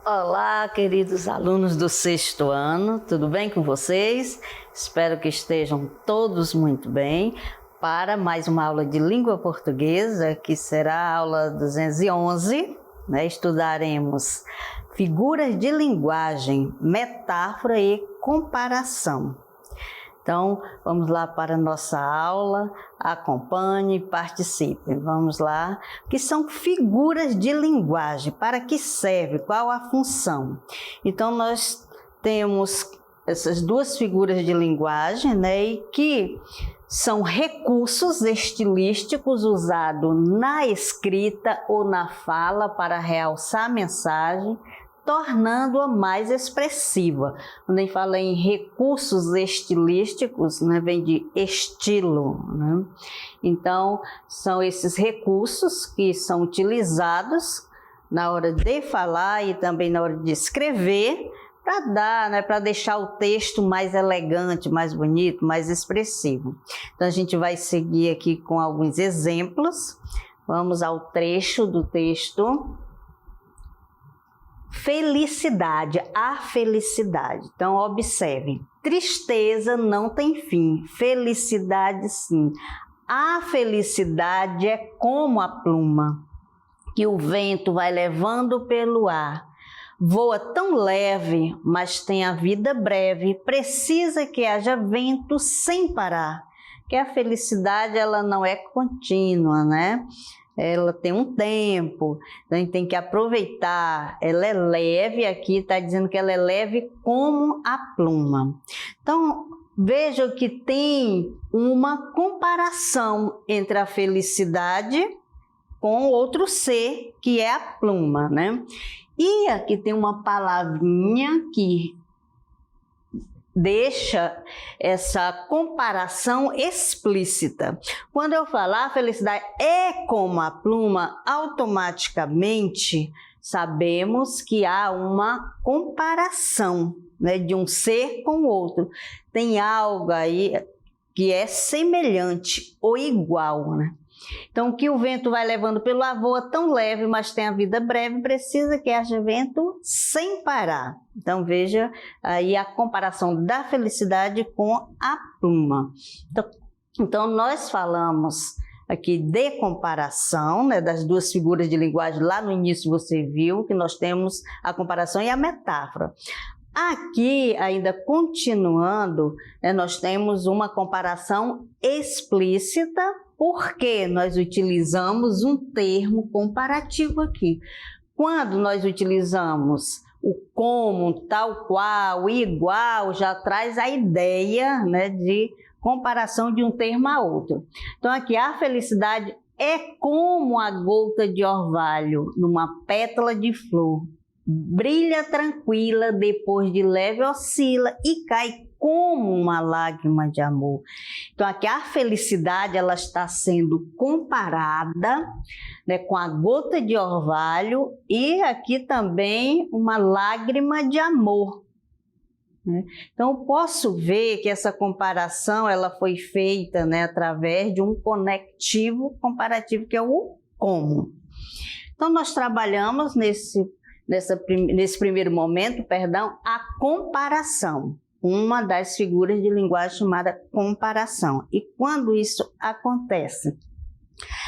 Olá, queridos alunos do sexto ano, tudo bem com vocês? Espero que estejam todos muito bem para mais uma aula de língua portuguesa, que será a aula 211, né? Estudaremos figuras de linguagem, metáfora e comparação. Então, vamos lá para a nossa aula, acompanhe e participe. Vamos lá, que são figuras de linguagem, para que serve, qual a função? Então, nós temos essas duas figuras de linguagem, né, e que são recursos estilísticos usados na escrita ou na fala para realçar a mensagem, tornando-a mais expressiva. Quando a gente fala em recursos estilísticos, né, vem de estilo, né? Então, são esses recursos que são utilizados na hora de falar e também na hora de escrever, para dar, né, para deixar o texto mais elegante, mais bonito, mais expressivo. Então, a gente vai seguir aqui com alguns exemplos. Vamos ao trecho do texto. Felicidade, a felicidade. Então, observem. Tristeza não tem fim, felicidade sim. A felicidade é como a pluma que o vento vai levando pelo ar. Voa tão leve, mas tem a vida breve, precisa que haja vento sem parar. Que a felicidade ela não é contínua, né? Ela tem um tempo, então a gente tem que aproveitar. Ela é leve, aqui está dizendo que ela é leve como a pluma. Então, vejam que tem uma comparação entre a felicidade com outro ser, que é a pluma, né? E aqui tem uma palavrinha que deixa essa comparação explícita. Quando eu falar a felicidade é como a pluma, automaticamente sabemos que há uma comparação, né, de um ser com o outro. Tem algo aí que é semelhante ou igual, né? Então, que o vento vai levando pelo ar, voa tão leve, mas tem a vida breve, precisa que haja vento sem parar. Então, veja aí a comparação da felicidade com a pluma. Então nós falamos aqui de comparação, né, das duas figuras de linguagem. Lá no início você viu que nós temos a comparação e a metáfora. Aqui, ainda continuando, né, nós temos uma comparação explícita, porque nós utilizamos um termo comparativo aqui. Quando nós utilizamos o como, tal qual, igual, já traz a ideia, né, de comparação de um termo a outro. Então, aqui a felicidade é como a gota de orvalho numa pétala de flor. Brilha tranquila, depois de leve oscila e cai como uma lágrima de amor. Então, aqui a felicidade ela está sendo comparada, né, com a gota de orvalho e aqui também uma lágrima de amor. Né? Então, eu posso ver que essa comparação ela foi feita, né, através de um conectivo comparativo, que é o como. Então, nós trabalhamos nesse primeiro momento, a comparação. Uma das figuras de linguagem chamada comparação. E quando isso acontece?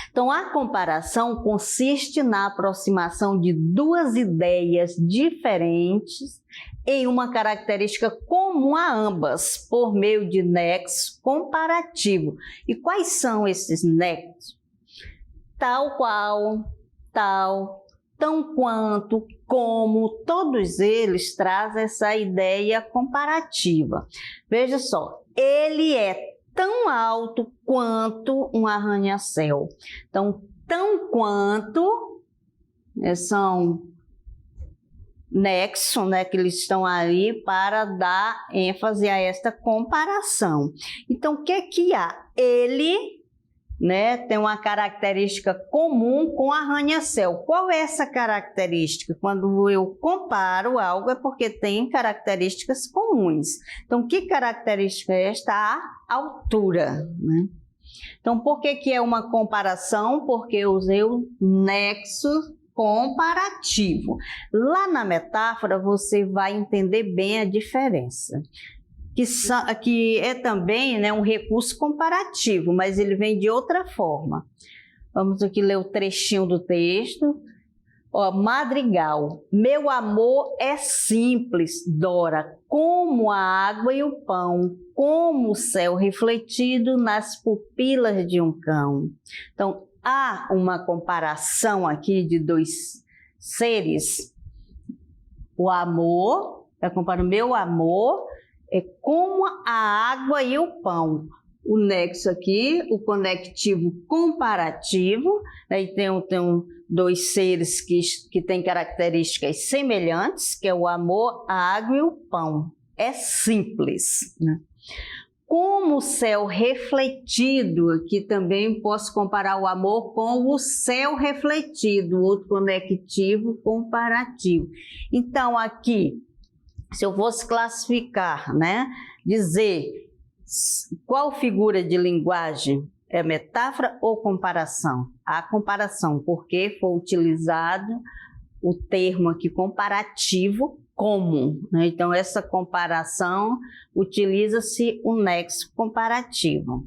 Então, a comparação consiste na aproximação de duas ideias diferentes em uma característica comum a ambas, por meio de nexo comparativo. E quais são esses nexos? Tal qual, tal, tão quanto, como, todos eles trazem essa ideia comparativa. Veja só, ele é tão alto quanto um arranha-céu. Então, tão quanto, são nexo, né, que eles estão ali para dar ênfase a esta comparação. Então, o que que há? Ele, né, tem uma característica comum com arranha-céu. Qual é essa característica? Quando eu comparo algo é porque tem características comuns. Então, que característica é esta? A altura, né? Então, por que que é uma comparação? Porque eu usei o nexo comparativo. Lá na metáfora você vai entender bem a diferença. Que é também, né, um recurso comparativo, mas ele vem de outra forma. Vamos aqui ler o trechinho do texto. Ó, Madrigal. Meu amor é simples, Dora, como a água e o pão, como o céu refletido nas pupilas de um cão. Então, há uma comparação aqui de dois seres. O amor, está comparando meu amor, é como a água e o pão. O nexo aqui, o conectivo comparativo, aí tem dois seres que têm características semelhantes, que é o amor, a água e o pão. É simples, né? Como o céu refletido, aqui também posso comparar o amor com o céu refletido, outro conectivo comparativo. Então, aqui, se eu fosse classificar, né, dizer qual figura de linguagem é metáfora ou comparação? A comparação, porque foi utilizado o termo aqui comparativo como, né? Então, essa comparação utiliza-se o nexo comparativo.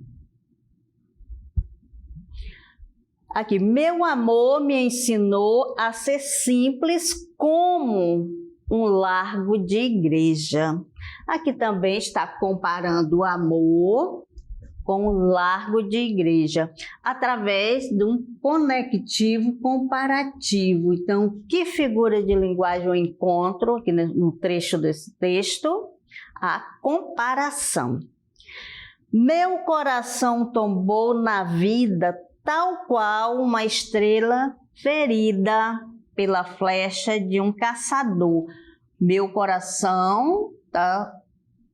Aqui, meu amor me ensinou a ser simples como um largo de igreja. Aqui também está comparando o amor com o largo de igreja, através de um conectivo comparativo. Então, que figura de linguagem eu encontro aqui no trecho desse texto? A comparação. Meu coração tombou na vida tal qual uma estrela ferida pela flecha de um caçador. Meu coração, tá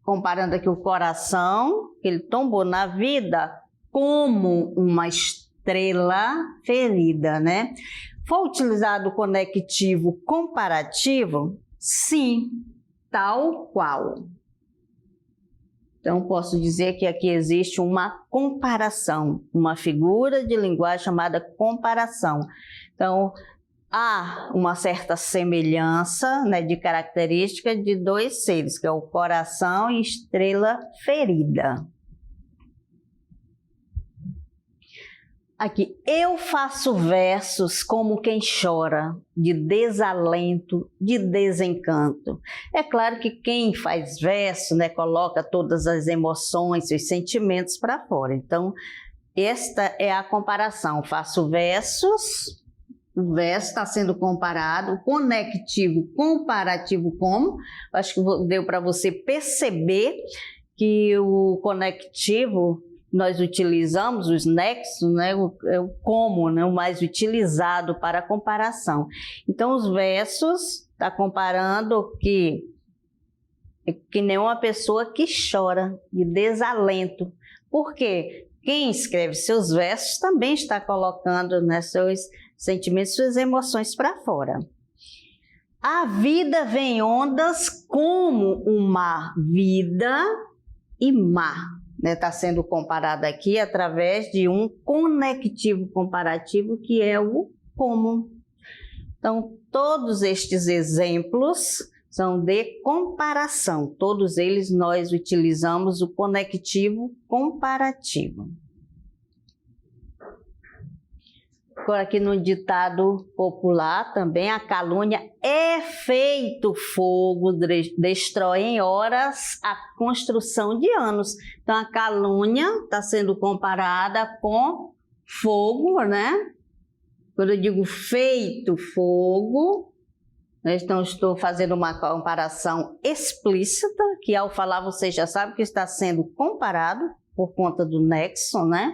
comparando aqui o coração, ele tombou na vida como uma estrela ferida, né? Foi utilizado o conectivo comparativo? Sim, tal qual. Então, posso dizer que aqui existe uma comparação, uma figura de linguagem chamada comparação. Então, há uma certa semelhança, né, de característica de dois seres, que é o coração e estrela ferida. Aqui, eu faço versos como quem chora, de desalento, de desencanto. É claro que quem faz verso, né, coloca todas as emoções, os sentimentos para fora. Então, esta é a comparação. Faço versos. O verso está sendo comparado, o conectivo comparativo como, acho que deu para você perceber que o conectivo nós utilizamos, os nexos, né, o como, né, o mais utilizado para a comparação. Então, os versos está comparando que nem uma pessoa que chora de desalento. Por quê? Quem escreve seus versos também está colocando, né, seus sentimentos, suas emoções para fora. A vida vem em ondas como um mar, vida e mar. Está sendo comparado aqui através de um conectivo comparativo que é o como. Então, todos estes exemplos são de comparação. Todos eles nós utilizamos o conectivo comparativo. Agora aqui no ditado popular também, a calúnia é feito fogo, destrói em horas a construção de anos. Então a calúnia está sendo comparada com fogo, né? Quando eu digo feito fogo, então estou fazendo uma comparação explícita, que ao falar você já sabe que está sendo comparado por conta do nexo, né?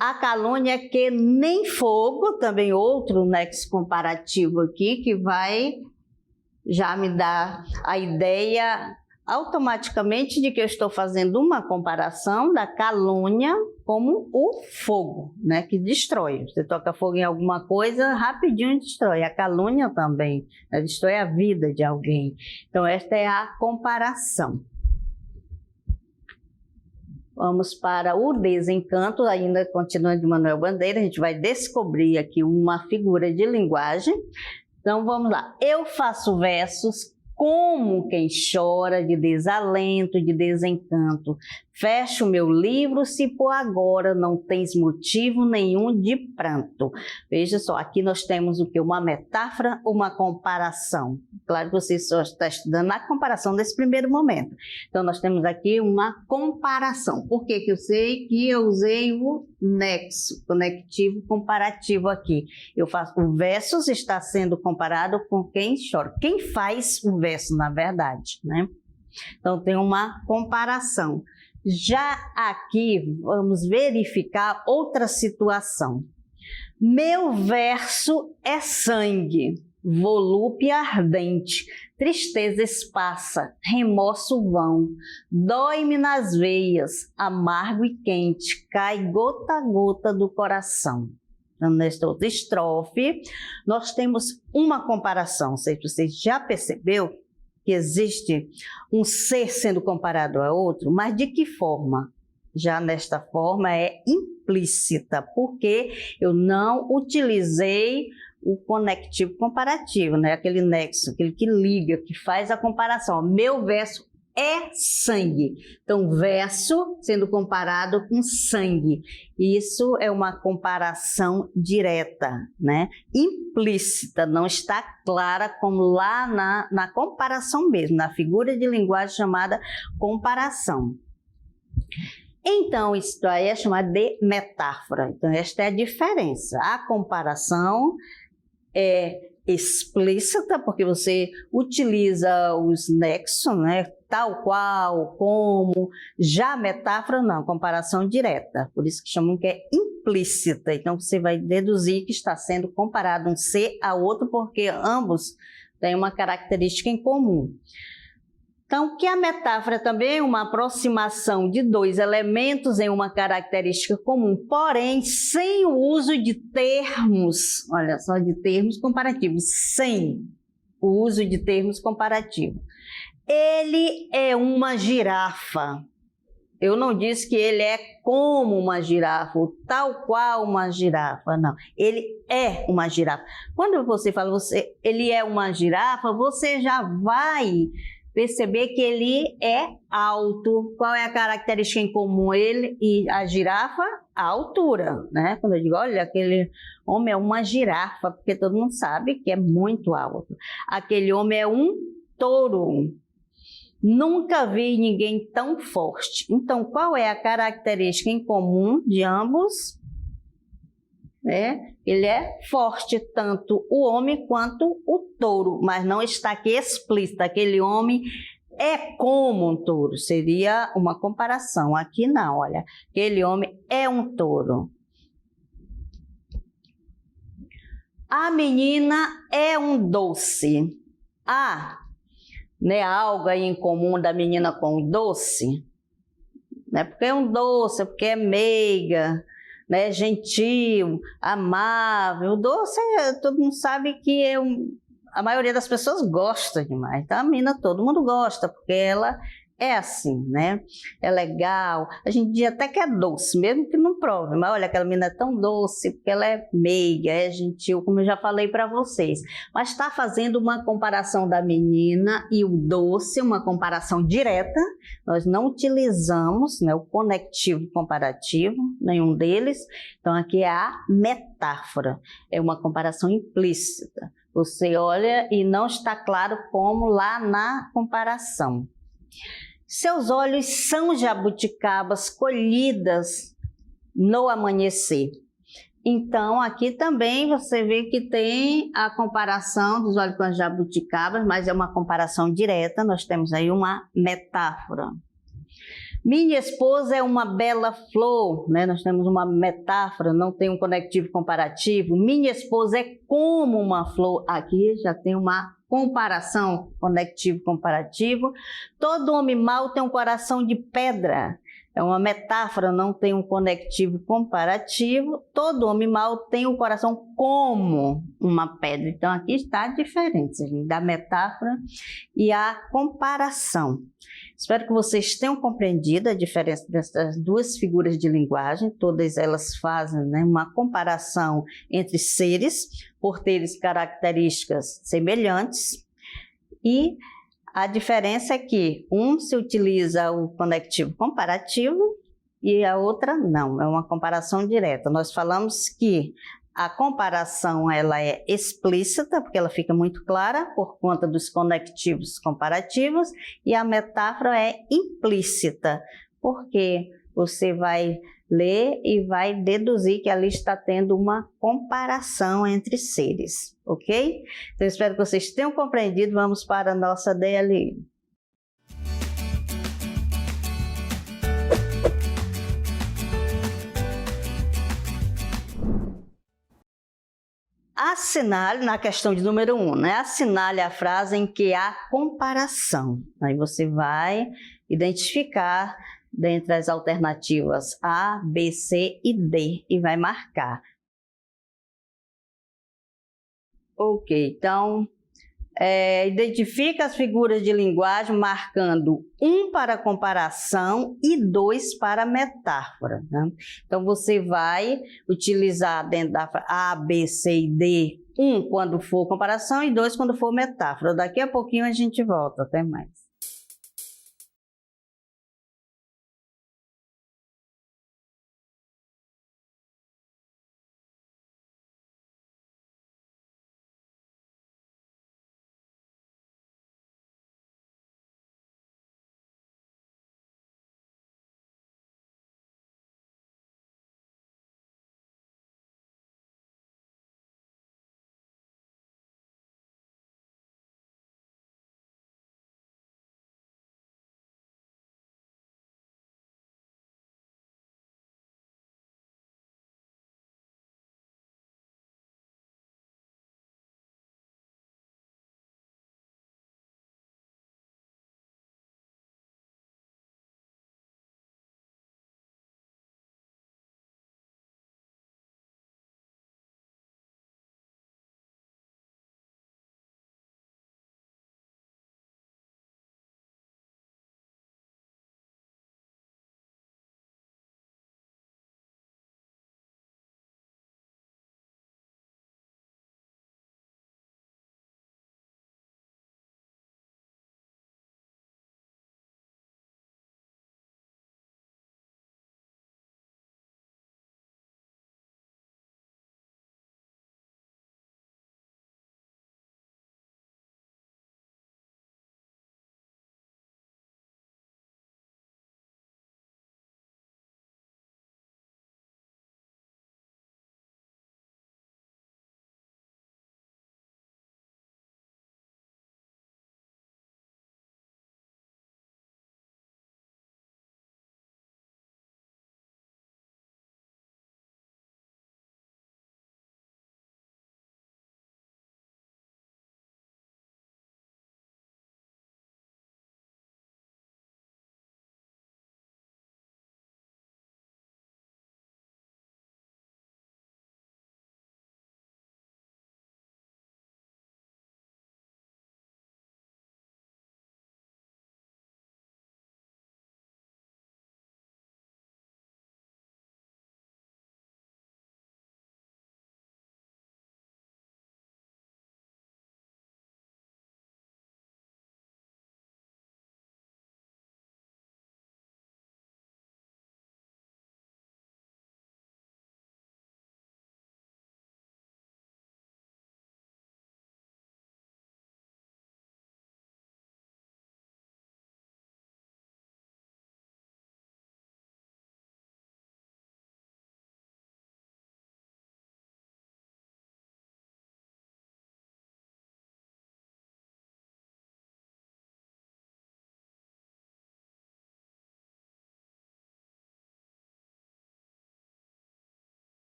A calúnia é que nem fogo, também outro nexo comparativo aqui, que vai já me dar a ideia automaticamente de que eu estou fazendo uma comparação da calúnia como o fogo, né, que destrói. Você toca fogo em alguma coisa, rapidinho destrói. A calúnia também, né, destrói a vida de alguém. Então, esta é a comparação. Vamos para o desencanto, ainda continuando de Manuel Bandeira, a gente vai descobrir aqui uma figura de linguagem. Então vamos lá. Eu faço versos como quem chora de desalento, de desencanto. Fecho meu livro se por agora não tens motivo nenhum de pranto. Veja só, aqui nós temos o que? Uma metáfora, uma comparação. Claro que você só está estudando a comparação desse primeiro momento. Então nós temos aqui uma comparação. Por que que eu sei que eu usei o nexo, conectivo comparativo aqui? Eu faço, o versus está sendo comparado com quem chora. Quem faz o verso, na verdade, né? Então tem uma comparação. Já aqui vamos verificar outra situação. Meu verso é sangue, volúpia ardente, tristeza esparsa, remorso vão, dói-me nas veias, amargo e quente, cai gota a gota do coração. Então, nesta outra estrofe, nós temos uma comparação. Não sei se você já percebeu que existe um ser sendo comparado a outro, mas de que forma? Já nesta forma é implícita, porque eu não utilizei o conectivo comparativo, né? Aquele nexo, aquele que liga, que faz a comparação. Meu verso é sangue. Então, verso sendo comparado com sangue. Isso é uma comparação direta, né? Implícita, não está clara como lá na comparação mesmo, na figura de linguagem chamada comparação. Então, isso aí é chamado de metáfora. Então, esta é a diferença. A comparação é explícita, porque você utiliza os nexos, né? Tal qual, como. Já a metáfora não, comparação direta. Por isso que chamam que é implícita. Então, você vai deduzir que está sendo comparado um ser a outro, porque ambos têm uma característica em comum. Então, que a metáfora também é uma aproximação de dois elementos em uma característica comum, porém sem o uso de termos, olha só, de termos comparativos, sem o uso de termos comparativos. Ele é uma girafa. Eu não disse que ele é como uma girafa, ou tal qual uma girafa, não. Ele é uma girafa. Quando você fala ele é uma girafa, você já vai perceber que ele é alto. Qual é a característica em comum ele e a girafa? A altura, né? Quando eu digo, olha, aquele homem é uma girafa, porque todo mundo sabe que é muito alto. Aquele homem é um touro. Nunca vi ninguém tão forte. Então, qual é a característica em comum de ambos? Ele é forte, tanto o homem quanto o touro, mas não está aqui explícito. Aquele homem é como um touro, seria uma comparação. Aqui não, olha, aquele homem é um touro. A menina é um doce. Algo aí em comum da menina com o doce, né? Porque é um doce, porque é meiga, né? Gentil, amável. O doce, todo mundo sabe que a maioria das pessoas gosta demais. Então, a menina todo mundo gosta, porque ela é assim, né? É legal. A gente diz até que é doce, mesmo que não prove. Mas olha, aquela menina é tão doce, porque ela é meiga, é gentil, como eu já falei para vocês. Mas está fazendo uma comparação da menina e o doce, uma comparação direta. Nós não utilizamos, né, o conectivo comparativo, nenhum deles. Então, aqui é a metáfora. É uma comparação implícita. Você olha e não está claro como lá na comparação. Seus olhos são jabuticabas colhidas no amanhecer. Então, aqui também você vê que tem a comparação dos olhos com as jabuticabas, mas é uma comparação direta, nós temos aí uma metáfora. Minha esposa é uma bela flor, né? Nós temos uma metáfora, não tem um conectivo comparativo. Minha esposa é como uma flor. Aqui já tem uma comparação, conectivo comparativo. Todo homem mau tem um coração de pedra. é uma metáfora, não tem um conectivo comparativo. Todo homem mau tem o coração como uma pedra. Então, aqui está a diferença, gente, da metáfora e a comparação. Espero que vocês tenham compreendido a diferença dessas duas figuras de linguagem. Todas elas fazem, né, uma comparação entre seres, por terem características semelhantes. E a diferença é que um se utiliza o conectivo comparativo e a outra não, é uma comparação direta. Nós falamos que a comparação ela é explícita, porque ela fica muito clara por conta dos conectivos comparativos, e a metáfora é implícita, porque você vai ler e vai deduzir que ali está tendo uma comparação entre seres, ok? Então, espero que vocês tenham compreendido. Vamos para a nossa DLI. Assinale, na questão de número 1, né? Assinale a frase em que há comparação. Aí você vai identificar dentre as alternativas A, B, C e D e vai marcar. Ok, então identifica as figuras de linguagem marcando 1 para comparação e 2 para metáfora, né? Então você vai utilizar dentro da A, B, C e D 1 quando for comparação e 2 quando for metáfora. Daqui a pouquinho a gente volta. Até mais.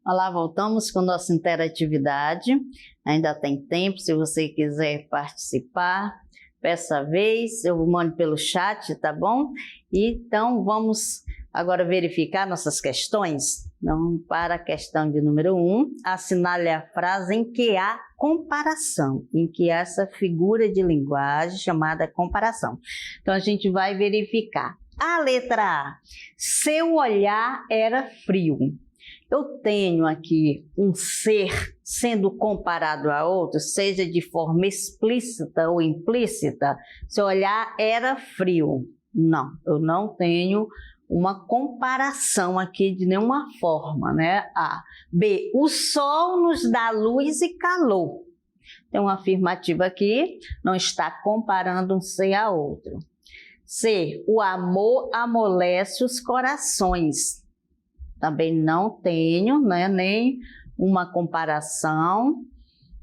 Olá, voltamos com nossa interatividade. Ainda tem tempo, se você quiser participar, peça vez, eu mando pelo chat, tá bom? Então, vamos agora verificar nossas questões. Então, para a questão de número 1, assinale a frase em que há comparação, em que há essa figura de linguagem chamada comparação. Então, a gente vai verificar. A letra A, seu olhar era frio. Eu tenho aqui um ser sendo comparado a outro, seja de forma explícita ou implícita. Seu olhar era frio. Não, eu não tenho uma comparação aqui de nenhuma forma, né? A. B, o sol nos dá luz e calor. Tem uma afirmativa aqui, não está comparando um ser a outro. C, o amor amolece os corações. Também não tenho, né, nem uma comparação,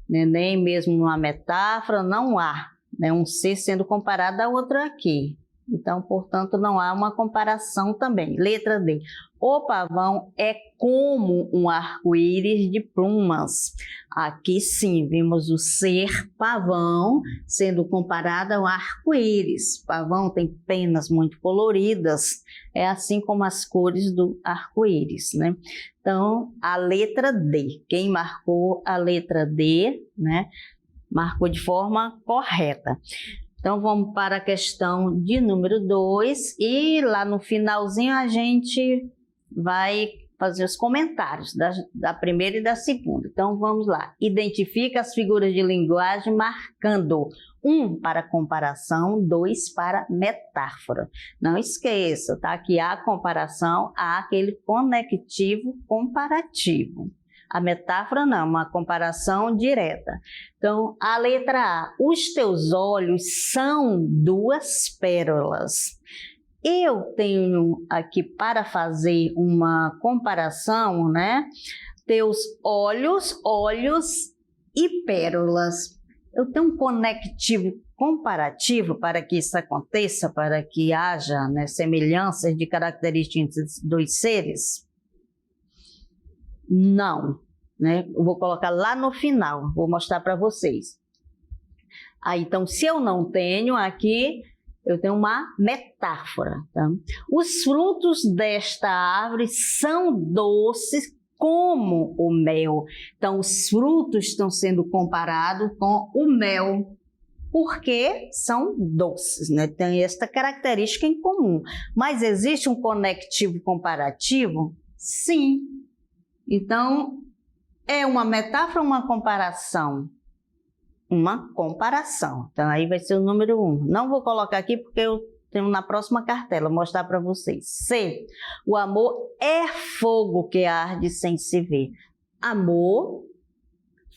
né, nem mesmo uma metáfora, não há, né, um ser sendo comparado a outro aqui. Então, portanto, não há uma comparação também. Letra D. O pavão é como um arco-íris de plumas. Aqui sim, vimos o ser pavão sendo comparado ao arco-íris. Pavão tem penas muito coloridas, é assim como as cores do arco-íris, né? Então, a letra D. Quem marcou a letra D, né, marcou de forma correta. Então, vamos para a questão de número 2 e lá no finalzinho a gente vai fazer os comentários da primeira e da segunda. Então, vamos lá. Identifica as figuras de linguagem marcando 1 para comparação, 2 para metáfora. Não esqueça, tá? Que há comparação, há aquele conectivo comparativo. A metáfora não, uma comparação direta. Então, a letra A, os teus olhos são 2 pérolas. Eu tenho aqui para fazer uma comparação, né? Teus olhos e pérolas. Eu tenho um conectivo comparativo para que isso aconteça, para que haja, né, semelhanças de características dos seres? Não, né? Eu vou colocar lá no final, vou mostrar para vocês. Aí, então, se eu não tenho aqui, eu tenho uma metáfora, tá? Os frutos desta árvore são doces como o mel. Então, os frutos estão sendo comparados com o mel, porque são doces, né? Tem esta característica em comum. Mas existe um conectivo comparativo? Sim. Então, é uma metáfora ou uma comparação? Uma comparação. Então, aí vai ser o número 1. Não vou colocar aqui porque eu tenho na próxima cartela, mostrar para vocês. C. O amor é fogo que arde sem se ver. Amor,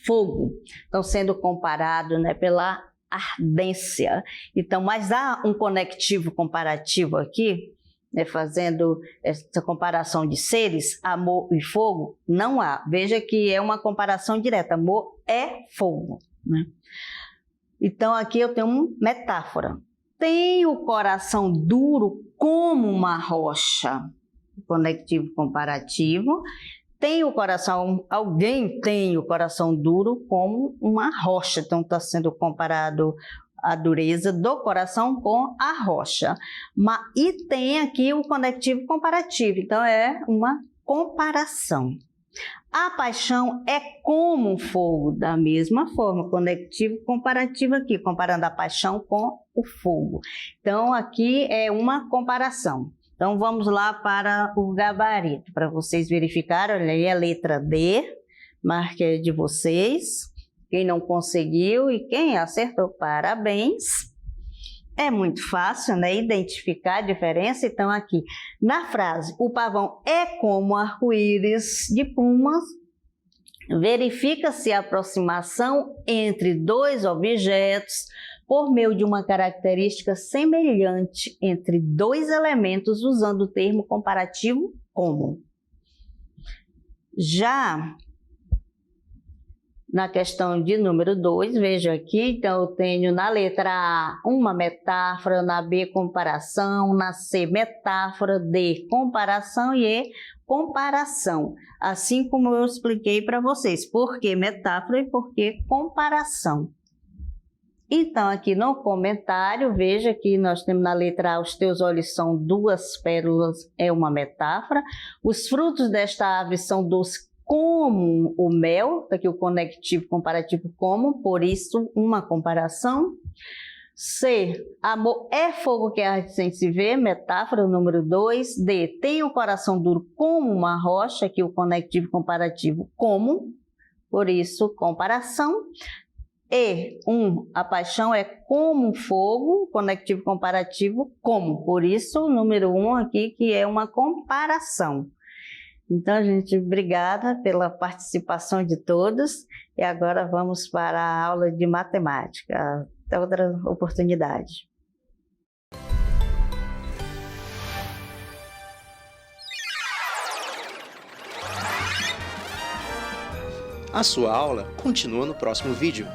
fogo. Então, sendo comparado, né, pela ardência. Então, mas há um conectivo comparativo aqui, né, fazendo essa comparação de seres, amor e fogo, não há. Veja que é uma comparação direta, amor é fogo, né? Então, aqui eu tenho uma metáfora. Tem o coração duro como uma rocha, conectivo comparativo. Tem o coração, alguém tem o coração duro como uma rocha, então está sendo comparado a dureza do coração com a rocha. E tem aqui o conectivo comparativo, então é uma comparação. A paixão é como um fogo, da mesma forma, conectivo comparativo aqui, comparando a paixão com o fogo. Então, aqui é uma comparação. Então, vamos lá para o gabarito, para vocês verificarem. Olha aí a letra D, marque de vocês. Quem não conseguiu e quem acertou, parabéns. É muito fácil, né, identificar a diferença. Então, aqui, na frase, o pavão é como arco-íris de plumas, verifica-se a aproximação entre 2 objetos por meio de uma característica semelhante entre 2 elementos, usando o termo comparativo como. Já na questão de número 2, veja aqui, então eu tenho na letra A uma metáfora, na B comparação, na C metáfora, D comparação e E comparação, assim como eu expliquei para vocês, por que metáfora e por que comparação. Então, aqui no comentário, veja que nós temos na letra A, os teus olhos são duas pérolas, é uma metáfora. Os frutos desta árvore são doces como o mel, aqui o conectivo comparativo como, por isso uma comparação. C, amor é fogo que arde sem se ver, metáfora número 2. D, tem o coração duro como uma rocha, aqui o conectivo comparativo como, por isso comparação. E, a paixão é como um fogo, conectivo comparativo como, por isso o número 1 aqui que é uma comparação. Então, gente, obrigada pela participação de todos e agora vamos para a aula de matemática, até outra oportunidade. A sua aula continua no próximo vídeo.